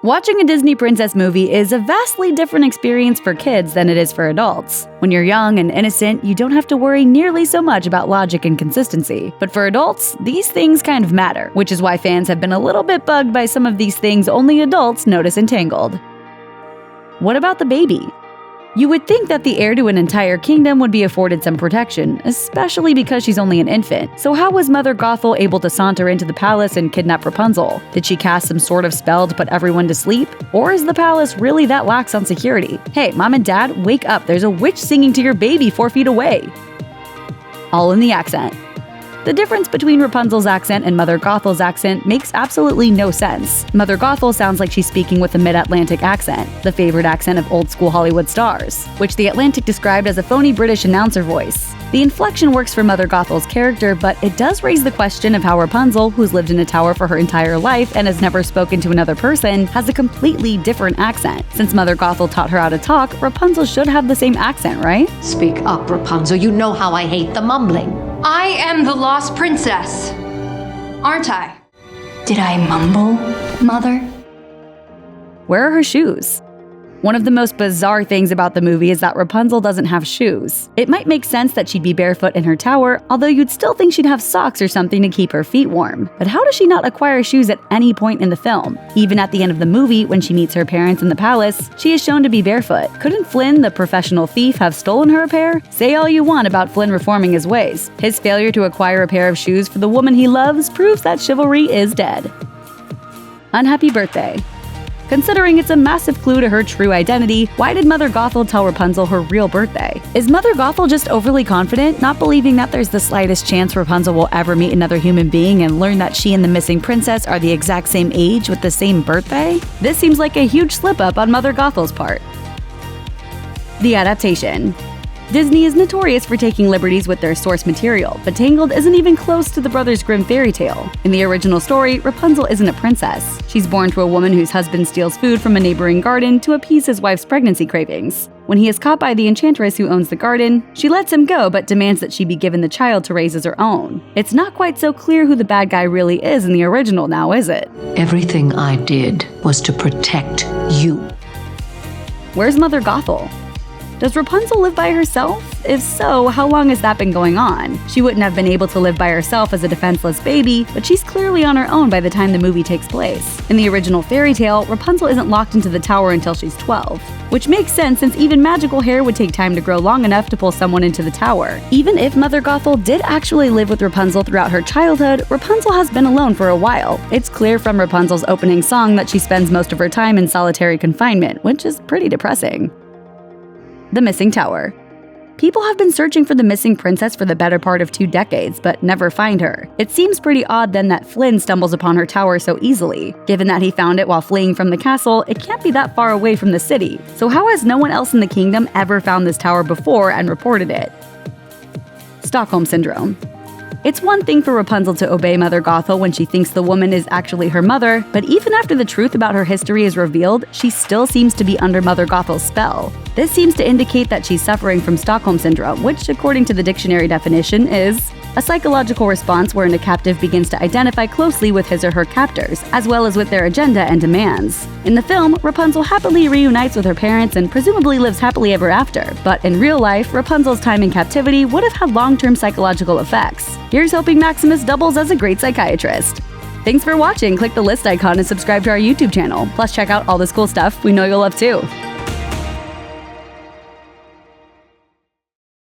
Watching a Disney princess movie is a vastly different experience for kids than it is for adults. When you're young and innocent, you don't have to worry nearly so much about logic and consistency. But for adults, these things kind of matter, which is why fans have been a little bit bugged by some of these things only adults notice in Tangled. What about the baby? You would think that the heir to an entire kingdom would be afforded some protection, especially because she's only an infant. So how was Mother Gothel able to saunter into the palace and kidnap Rapunzel? Did she cast some sort of spell to put everyone to sleep? Or is the palace really that lax on security? Hey, Mom and Dad, wake up, there's a witch singing to your baby 4 feet away. All in the accent. The difference between Rapunzel's accent and Mother Gothel's accent makes absolutely no sense. Mother Gothel sounds like she's speaking with a mid-Atlantic accent, the favorite accent of old-school Hollywood stars, which The Atlantic described as a phony British announcer voice. The inflection works for Mother Gothel's character, but it does raise the question of how Rapunzel, who's lived in a tower for her entire life and has never spoken to another person, has a completely different accent. Since Mother Gothel taught her how to talk, Rapunzel should have the same accent, right? Speak up, Rapunzel. You know how I hate the mumbling. I am the lost princess, aren't I? Did I mumble, Mother? Where are her shoes? One of the most bizarre things about the movie is that Rapunzel doesn't have shoes. It might make sense that she'd be barefoot in her tower, although you'd still think she'd have socks or something to keep her feet warm. But how does she not acquire shoes at any point in the film? Even at the end of the movie, when she meets her parents in the palace, she is shown to be barefoot. Couldn't Flynn, the professional thief, have stolen her a pair? Say all you want about Flynn reforming his ways. His failure to acquire a pair of shoes for the woman he loves proves that chivalry is dead. Unhappy birthday. Considering it's a massive clue to her true identity, why did Mother Gothel tell Rapunzel her real birthday? Is Mother Gothel just overly confident, not believing that there's the slightest chance Rapunzel will ever meet another human being and learn that she and the missing princess are the exact same age with the same birthday? This seems like a huge slip-up on Mother Gothel's part. The adaptation. Disney is notorious for taking liberties with their source material, but Tangled isn't even close to the Brothers Grimm fairy tale. In the original story, Rapunzel isn't a princess. She's born to a woman whose husband steals food from a neighboring garden to appease his wife's pregnancy cravings. When he is caught by the enchantress who owns the garden, she lets him go but demands that she be given the child to raise as her own. It's not quite so clear who the bad guy really is in the original now, is it? Everything I did was to protect you. Where's Mother Gothel? Does Rapunzel live by herself? If so, how long has that been going on? She wouldn't have been able to live by herself as a defenseless baby, but she's clearly on her own by the time the movie takes place. In the original fairy tale, Rapunzel isn't locked into the tower until she's 12, which makes sense since even magical hair would take time to grow long enough to pull someone into the tower. Even if Mother Gothel did actually live with Rapunzel throughout her childhood, Rapunzel has been alone for a while. It's clear from Rapunzel's opening song that she spends most of her time in solitary confinement, which is pretty depressing. The missing tower. People have been searching for the missing princess for the better part of 2 decades, but never find her. It seems pretty odd then that Flynn stumbles upon her tower so easily. Given that he found it while fleeing from the castle, it can't be that far away from the city. So how has no one else in the kingdom ever found this tower before and reported it? Stockholm Syndrome. It's one thing for Rapunzel to obey Mother Gothel when she thinks the woman is actually her mother, but even after the truth about her history is revealed, she still seems to be under Mother Gothel's spell. This seems to indicate that she's suffering from Stockholm Syndrome, which, according to the dictionary definition, is a psychological response wherein a captive begins to identify closely with his or her captors, as well as with their agenda and demands. In the film, Rapunzel happily reunites with her parents and presumably lives happily ever after, but in real life, Rapunzel's time in captivity would have had long-term psychological effects. Here's hoping Maximus doubles as a great psychiatrist. Thanks for watching! Click the list icon and subscribe to our YouTube channel. Plus, check out all this cool stuff we know you'll love too.